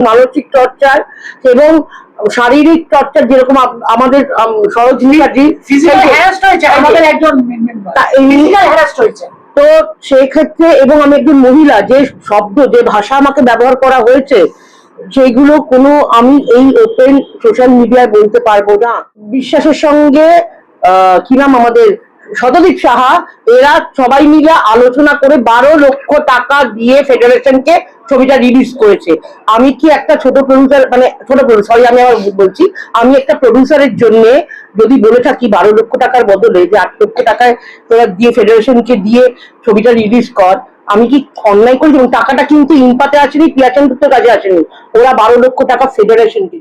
মানসিক টর্চার এবং শারীরিক টর্চার, যেরকম আমাদের সরোজ মুখার্জি আমাদের একজন তো সেই ক্ষেত্রে, এবং আমি একজন মহিলা, যে শব্দ যে ভাষা আমাকে ব্যবহার করা হয়েছে সেইগুলো কোনো আমি এই ওপেন সোশ্যাল মিডিয়ায় বলতে পারবো না। বিশ্বাসের সঙ্গে কি নাম আমাদের শতদীপ সাহা, এরা সবাই মিলে আলোচনা করে 12 লক্ষ টাকা দিয়ে ফেডারেশনকে ছবিটা রিলিজ করেছে। আমি কি একটা ছোট প্রডিউসার, মানে ছোট সরি আমি আবার বলছি, আমি একটা প্রডিউসারের জন্য যদি বলে থাকি 12 লক্ষ টাকার বদলে যে 8 লক্ষ টাকায় তোরা দিয়ে ফেডারেশনকে দিয়ে ছবিটা রিলিজ কর, আমি কি অন্যায় করেছি? এবং টাকাটা কিন্তু ইম্পাতে আসেনি, পিয়াচন্দ্রের কাজে আসেনি, ওরা 12 লক্ষ টাকা ফেডারেশনকে।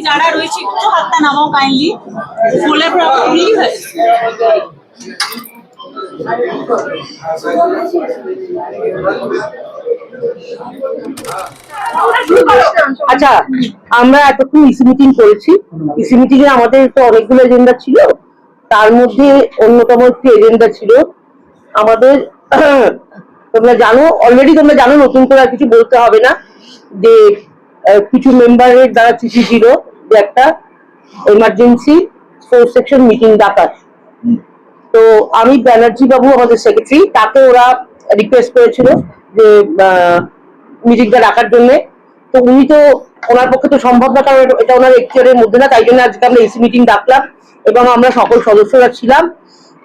যারা রয়েছে একটু হাতটা নামাও কাইন্ডলি, ফুলের প্রবলেম হয়েছে। আচ্ছা, আমরা এতক্ষণ ইসি মিটিং করেছি। ইসি মিটিং এ আমাদের তো অনেকগুলো এজেন্ডা ছিল, তার মধ্যে অন্যতম একটি এজেন্ডা ছিল আমাদের, তোমরা জানো অলরেডি, তোমরা জানো, নতুন করে আর কিছু বলতে হবে না, যে কিছু মেম্বারের দ্বারা চিঠি ছিল যে একটা এমার্জেন্সি 4 সেকশন মিটিং ডাকার। তো আমি ব্যানার্জি বাবু আমাদের সেক্রেটারি, তাকে ওরা রিকোয়েস্ট করেছিল যে মিটিংটা ডাকার জন্য। তো উনি তো, ওনার পক্ষে তো সম্ভব না, কারণ এটা ওনার এখতিয়ারের মধ্যে না, তাই জন্য আজকে আমরা এসি মিটিং ডাকলাম এবং আমরা সকল সদস্যরা ছিলাম।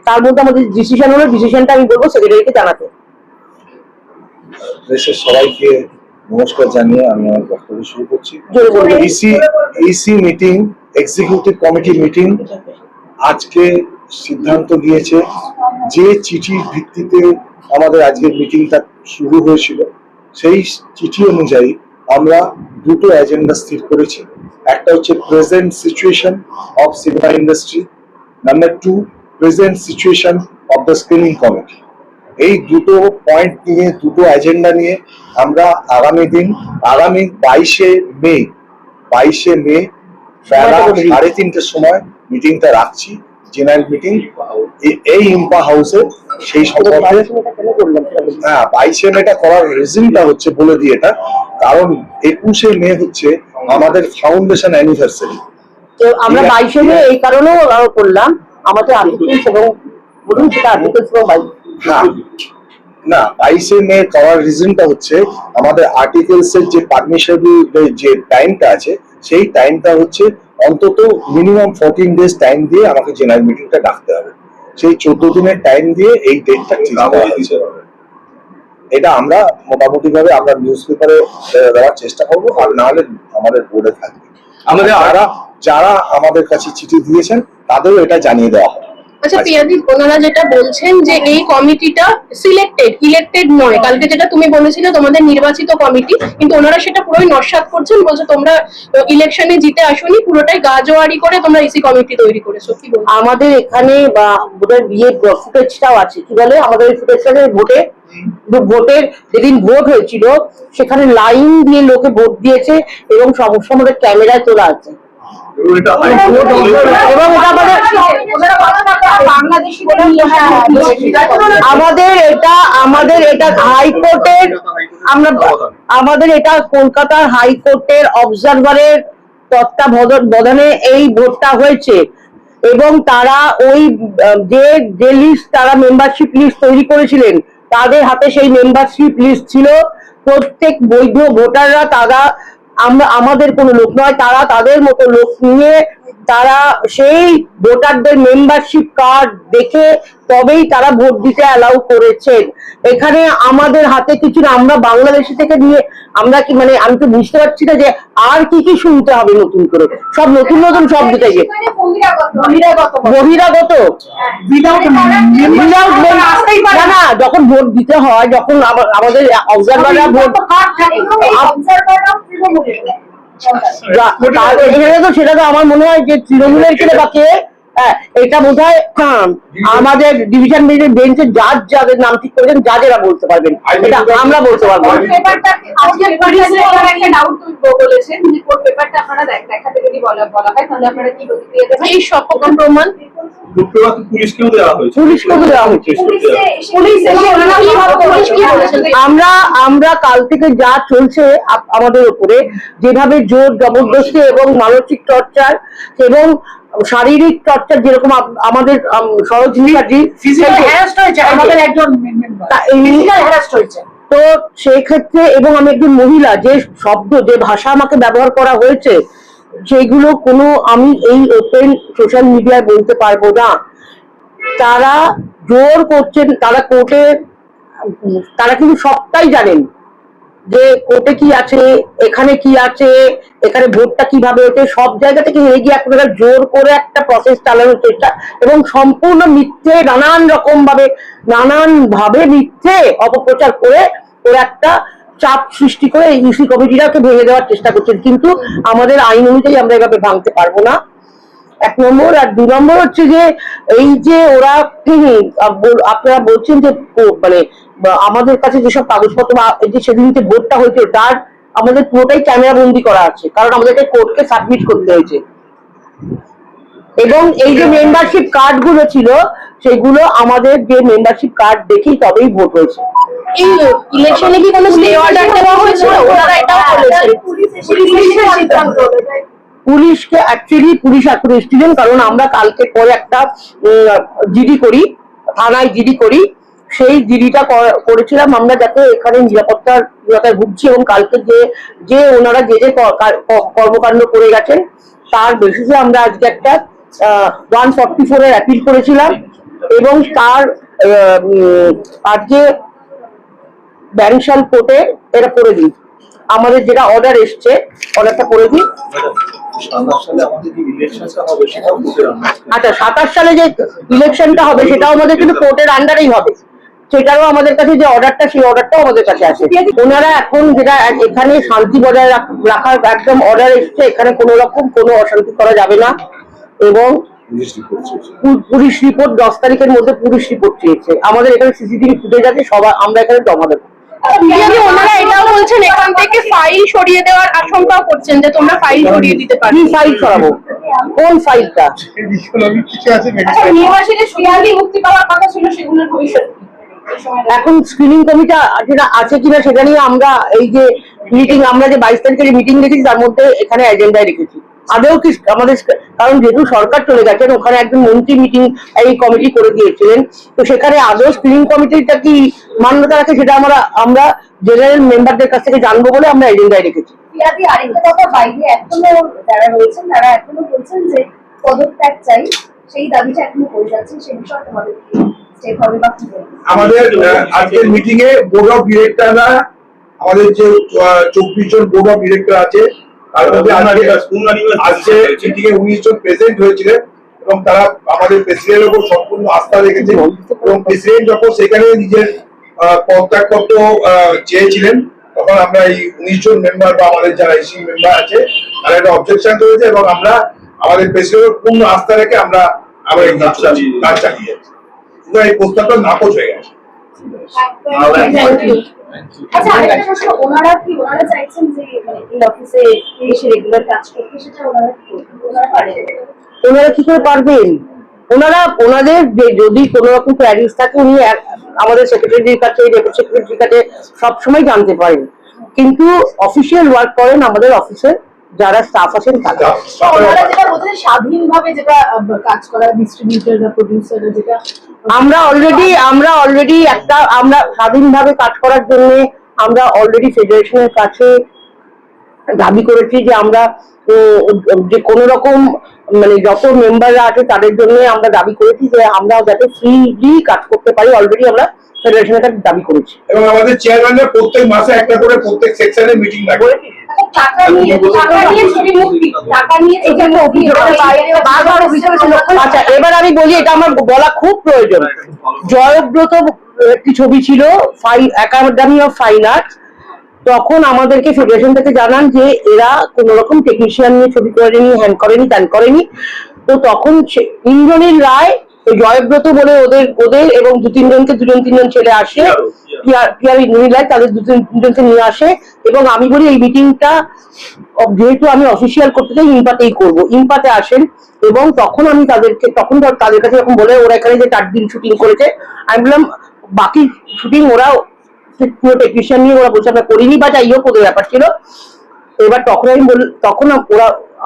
তার মধ্যে আমাদের ডিসিশন হলো, ডিসিশনটা আমি বলবো সেক্রেটারিকে জানাতে। দেশের সবাইকে নমস্কার জানিয়ে আমি আমার বক্তব্য শুরু করছি। EC meeting, executive committee meeting আজকে সিদ্ধান্ত দিয়েছে যে চিঠির ভিত্তিতে আমাদের আজকের মিটিংটা শুরু হয়েছিল, সেই চিঠি অনুযায়ী আমরা দুটো এজেন্ডা স্থির করেছি। একটা হচ্ছে present situation of cinema industry, number 2 present situation of the screening committee. এই দুটো পয়েন্ট নিয়ে, দুটো এজেন্ডা নিয়ে আমরা আগামী 22শে মে বেলা 3:30টার সময় মিটিংটা রাখছি, জেনারেল মিটিং এই ইম্পা হাউসে। সেই সম্পর্কে 22শে মেটা করার রিজনটা হচ্ছে, বলে দিয়ে এটা, কারণ 21শে মে হচ্ছে আমাদের ফাউন্ডেশন অ্যানিভার্সারি। তো আমরা 22শে মে এই কারণেও করলাম, আমাদের আর্টিকেলস এবং বলুন সেটা আর্টিকেলস এবং না 22শে মে করার রিজনটা হচ্ছে আমাদের আর্টিকেলস এর যে পারমিশনাল যে টাইমটা আছে, সেই টাইমটা হচ্ছে অন্তত মিনিমাম 14 ডেজ টাইম দিয়ে আমাকে জেনারেল মিটিংটা ডাকতে হবে। সেই 14 দিনের টাইম দিয়ে এই ডেটটা ঠিক করা হয়েছে। এটা আমরা মোটামুটি ভাবে আমরা নিউজ পেপারে দেওয়ার চেষ্টা করবো, আর না হলে আমাদের বোর্ডে থাকবে। আমাদের যারা আমাদের কাছে চিঠি দিয়েছেন তাদেরও এটা জানিয়ে দেওয়া হবে। আচ্ছা পিয়াদি, ওনারা যেটা বলছেন যে এই কমিটিটা ইলেক্টেড নয়, কালকে যেটা তুমি বলেছিলে তোমাদের নির্বাচিত কমিটি, কিন্তু ওনারা সেটা পুরোই নস্যাৎ করছেন, বলছে তোমরা ইলেকশনে জিতে আসোনি, পুরোটাই গাজোয়ারি করে তোমরা ইসি কমিটি তৈরি করেছো। কি বলবো? আমাদের এখানে বোধহয় বিয়ে ফুটেজটাও আছে, কি বলে আমাদের ফুটেজটা, ভোটের যেদিন ভোট হয়েছিল সেখানে লাইন দিয়ে লোকে ভোট দিয়েছে এবং সমস্ত আমাদের ক্যামেরায় তোলা আছে। আমাদের এটা হাইকোর্টের, আমাদের এটা কলকাতার হাইকোর্টের অবজারভারের তত্ত্বাবধানে এই ভোটটা হয়েছে, এবং তারা ওই যে লিস্ট, তারা মেম্বারশিপ লিস্ট তৈরি করেছিলেন, তাদের হাতে সেই মেম্বারশিপ লিস্ট ছিল। প্রত্যেক বৈধ ভোটাররা, তারা আমাদের কোনো লোক নয়, তারা তাদের মতো লোক নিয়ে তারা সেই ভোটারদের মেম্বারশিপ কার্ড দেখে তবেই তারা ভোট দিতে অ্যালাউ করেছেন। এখানে আমাদের হাতে কিছু না, আমরা বাংলাদেশি থেকে নিয়ে আমরা কি, মানে আমি তো বুঝতে পারছি না যে আর কি কি শুনতে হবে নতুন করে, সব নতুন নতুন সব দিতে গিয়ে বহিরাগত না, যখন ভোট দিতে হয়, যখন আমাদের অবজারভাররা ভোট, সেটা তো আমার মনে হয় যে তৃণমূলের কে বা কে এটা বোধহয় আমাদের ডিভিশন বেঞ্চের জাজ যাদের নাম ঠিক করেছেন জাজেরা বলতে পারবেন, এটা আমরা বলতে পারবো না। পেপারটা আজকে একটা ডাউট তুমি বলেছেন যে কোর্ট পেপারটা আপনারা দেখাতে যদি বলা হয় তাহলে আপনারা কি প্রতিক্রিয়া দেবেন? এই সপক্ষম প্রমাণ পুলিশকেও দেওয়া হয়েছে। আমরা কাল থেকে যা চলছে আমাদের উপরে, যেভাবে জোর জবরদস্তি এবং মানসিক টর্চার এবং শারীরিক টর্চার, যেরকম আমাদের সরোজ মুখার্জি আমাদের একজন তো সেই ক্ষেত্রে, এবং আমি একজন মহিলা, যে শব্দ যে ভাষা আমাকে ব্যবহার করা হয়েছে সেইগুলো কোনো আমি এই ওপেন সোশ্যাল মিডিয়ায় বলতে পারবো না। তারা জোর করছেন, তারা কোর্টে, তারা কিন্তু সবটাই জানেন যে কোর্টে কি আছে, এখানে কি আছে, এখানে ভোটটা কিভাবে হচ্ছে, সব জায়গা থেকে হেরে গিয়ে আপনারা জোর করে একটা প্রসেস চালানোর চেষ্টা, এবং সম্পূর্ণ মিথ্যে নানান ভাবে মিথ্যে অপপ্রচার করে ওরা একটা চাপ সৃষ্টি করে ইউসি কমিটিটাকে ভেঙে দেওয়ার চেষ্টা করছেন। কিন্তু আমাদের আইন অনুযায়ী আমরা এভাবে ভাঙতে পারবো না, 1 নম্বর। আর 2 নম্বর হচ্ছে যে এই যে ওরা আপনারা বলছেন যে মানে আমাদের কাছে যেসব কাগজপত্র বা যে সেদিন যে ভোটটা হয়েছে তার আমাদের পুরোটাই ক্যামেরা বন্দি করা আছে, কারণ আমাদেরকে কোর্টকে সাবমিট করতে হয়েছে। এবং এই যে মেম্বারশিপ কার্ড গুলো ছিল সেগুলো আমাদের যে মেম্বারশিপ কার্ড দেখেই তবেই ভোট হয়েছে। এই ইলেকশনে কি কোনো স্টে অর্ডার দেওয়া হয়েছিল? ওনারা এটাও বলেছেন পুলিশের সিদ্ধান্ত। পুলিশকে অ্যাকচুয়ালি পুলিশ এখন এসেছিলেন, কারণ আমরা কালকে পরে একটা জিডি করি, থানায় জিডি করি, সেই জিডিটা করেছিলাম আমরা যাতে এখানে নিরাপত্তার ভুগছি, এবং কালকে যে ওনারা যে কর্মকাণ্ড করে গেছেন তার বেসিসে আমরা আজকে একটা 144 এর অ্যাপিল করেছিলাম, এবং তার আজকে ব্যাংশাল কোর্টে এটা করে দিই, আমাদের যেটা অর্ডার এসছে অর্ডারটা করে দিই। আচ্ছা, 27 সালে যে ইলেকশনটা হবে সেটাও আমাদের কিন্তু কোর্টের আন্ডারেই হবে, সেটারও আমাদের কাছে যে অর্ডারটা, সেই অর্ডারটাও আমাদের কাছে আছে। ওনারা এখন যেটা এখানে শান্তি বজায় রাখার একদম অর্ডার এসছে, এখানে কোনো রকম কোনো অশান্তি করা যাবে না, এবং পুলিশ রিপোর্ট 10 তারিখের মধ্যে পুলিশ রিপোর্ট চেয়েছে। আমাদের এখানে সিসিটিভি ফুটেজ আছে, সবাই আমরা এখানে জমা দেবো। ওনারা এটাও বলছেন এখান থেকে ফাইল সরিয়ে দেওয়ার আশঙ্কাও করছেন যে তোমরা ফাইল সরিয়ে দিতে পারো। কি ফাইল সরাবো? কোন ফাইলটা? নির্বাচনে সুয়ালি মুক্তি পাওয়ার কথা ছিল, সেগুলোর ভবিষ্যৎ এখন স্ক্রিনিং কমিটি যেটা আছে কিনা সেটা নিয়ে আমরা এই যে মিটিং, আমরা যে 22 তারিখের মিটিং রেখেছি তার মধ্যে এখানে এজেন্ডায় রেখেছি। আদেও কি আমাদের, কারণ যেহেতু সরকার চলে গেছেন, ওখানে একজন মন্ত্রী মিটিং এই কমিটি করে দিয়েছিলেন, তো সেখানে আদৌ স্ক্রিনিং কমিটিটা কি মান্যতা রাখে সেটা আমরা জেনারেল মেম্বারদের কাছ থেকে জানবো বলে আমরা এজেন্ডায় রেখেছি। আরেকটা কথা, বাইরে এখনো যারা রয়েছেন তারা এখনো বলছেন যে পদত্যাগ চাই, সেই দাবিটা এখনো করে যাচ্ছেন, সেই বিষয়ে তোমাদের আমাদের আজকের মিটিং এ বোর্ড অফ ডিরেক্টররা, আমাদের যে 24 জন বোর্ড অফ ডিরেক্টর আছে তার মধ্যে আজকে মিটিং এ 19 জন প্রেজেন্ট হয়েছিলেন, এবং তারা আমাদের প্রেসিডেন্টের উপর সম্পূর্ণ আস্থা রেখেছেন, এবং প্রেসিডেন্ট যখন সেখানে নিজের পদত্যাগপত্র চেয়েছিলেন তখন আমরা এই 19 জন মেম্বার বা আমাদের যারা ইসি মেম্বার আছে তারা একটা অবজেকশন করেছে, এবং আমরা আমাদের প্রেসিডেন্টের পূর্ণ আস্থা রেখে আমরা এই কাজ চালিয়ে যাচ্ছি। এই প্রস্তাবটা নাকচ হয়ে গেছে। আচ্ছা, আরেকটা প্রশ্ন, ওনারা চাইছেন যে এই অফিসে এসে রেগুলার কাজ করতে, সেটা ওনারা কি করে পারবেন? ওনাদের যদি কোনো রকম প্যারিস থাকে উনি আমাদের সেক্রেটারির কাছে, ডেপুটি সেক্রেটারির কাছে সবসময় জানতে পারেন, কিন্তু অফিসিয়াল ওয়ার্ক করেন আমাদের অফিসে যারা স্টাফ আছেন তারা। যেটা বলছেন স্বাধীনভাবে যেটা কাজ করা, ডিস্ট্রিবিউটর বা প্রোডিউসার, যেটা আমরা অলরেডি আমরা স্বাধীনভাবে কাজ করার জন্য আমরা অলরেডি ফেডারেশনের কাছে দাবি করেছি যে আমরা যে কোনো রকম মানে যত মেম্বাররা আছে তাদের জন্য আমরা দাবি করেছি যে আমরা যাতে ফ্রিলি কাজ করতে পারি, অলরেডি আমরা ফেডারেশনের কাছে দাবি করেছি। এবং আমাদের চেয়ারম্যানরা প্রত্যেক মাসে একটা করে প্রত্যেক সেকশনে মিটিং রাখে। আচ্ছা, এবার আমি বলি, এটা আমার বলা খুব প্রয়োজন। জয়ব্রত একটি ছবি ছিল একাডেমি অফ ফাইন আর্টস, তখন আমাদেরকে ফেডারেশন থেকে জানান যে এরা কোন রকম টেকনিশিয়ান নিয়ে ছবি করেনি, হ্যান করেনি, ত্যান করেনি, তো তখন ইন্দ্রনীল রায়, ওই জয়ব্রত বলে ওদের এবং দুজন তিনজন ছেলে আসে, পিয়ার ইন্দ্রনীল রায় তাদের তিনজনকে নিয়ে আসে, এবং আমি বলি এই মিটিংটা যেহেতু আমি অফিসিয়াল করতে চাই ইম্পাতেই করবো। ইম্পাতে আসেন এবং তখন আমি তাদের কাছে যখন বলে ওরা এখানে যে 4 দিন শুটিং করেছে, আমি বললাম বাকি শুটিং ওরা পুরো টেকনিশিয়ান নিয়ে ওরা বলছে আমরা করিনি, বা যাই হোক ওদের ব্যাপার ছিল। এবার তখন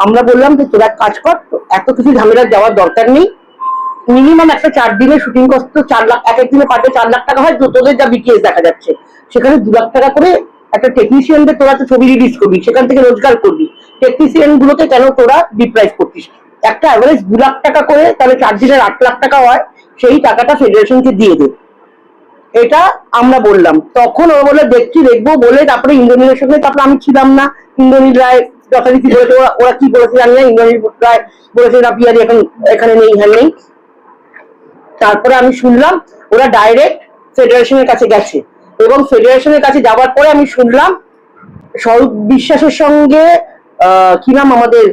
আমরা বললাম যে তোরা কাজ কর, এত কিছু ঝামেলা যাওয়ার দরকার নেই, মিনিমাম একটা 4 দিনের শুটিং কস্ট 4 লাখ, এক দিনে পারবে 4 লাখ টাকা হয়, তোদের যা বিটিএস দেখা যাচ্ছে সেখানে 2 লাখ টাকা করে একটা টেকনিশিয়ানদের তোরা তো ছবি রিলিজ করবি, সেখান থেকে রোজগার করবি, টেকনিশিয়ান গুলোকে কেন তোরা ডিপ্রাইস করছিস? একটা অ্যাভারেজ 2 লাখ টাকা করে, তাহলে 4 দিনের 8 লাখ টাকা হয়, সেই টাকাটা ফেডারেশনকে দিয়ে দে, এটা আমরা বললাম। তখন ও বলে দেখবো বলে তারপরে ইন্দ্রনীলের সঙ্গে, তারপরে আমি ছিলাম না, ইন্দ্রনীল রায় যথারীতি বলেছে, ওরা কি বলেছে জানি না, ইন্দ্রনীল রায় বলেছে না পিয়ারি এখন এখানে নেই, হ্যাঁ নেই। তারপরে আমি শুনলাম ওরা ডাইরেক্ট ফেডারেশনের কাছে গেছে, এবং ফেডারেশনের কাছে যাওয়ার পরে আমি শুনলাম স্বরূপ বিশ্বাসের সঙ্গে কি নাম আমাদের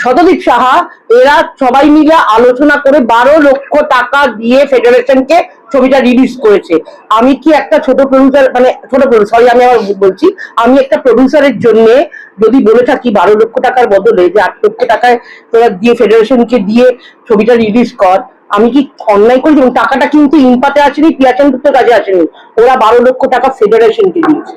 শতদীপ সাহা, এরা সবাই মিলে আলোচনা করে 12 লক্ষ টাকা দিয়ে ফেডারেশনকে ছবিটা রিলিজ করেছে। আমি কি একটা ছোট প্রডিউসার, সরি আমি আবার বলছি, আমি একটা প্রডিউসারের জন্য যদি বলে থাকি 12 লক্ষ টাকার বদলে যে 8 লক্ষ টাকায় তোরা দিয়ে ফেডারেশনকে দিয়ে ছবিটা রিলিজ কর, আমি কি অন্যায় করেছি? এবং টাকাটা কিন্তু ইম্পাতে আসেনি, পিয়াচন্দ্রের কাজে আসেনি, ওরা 12 লক্ষ টাকা ফেডারেশনকে দিয়েছে।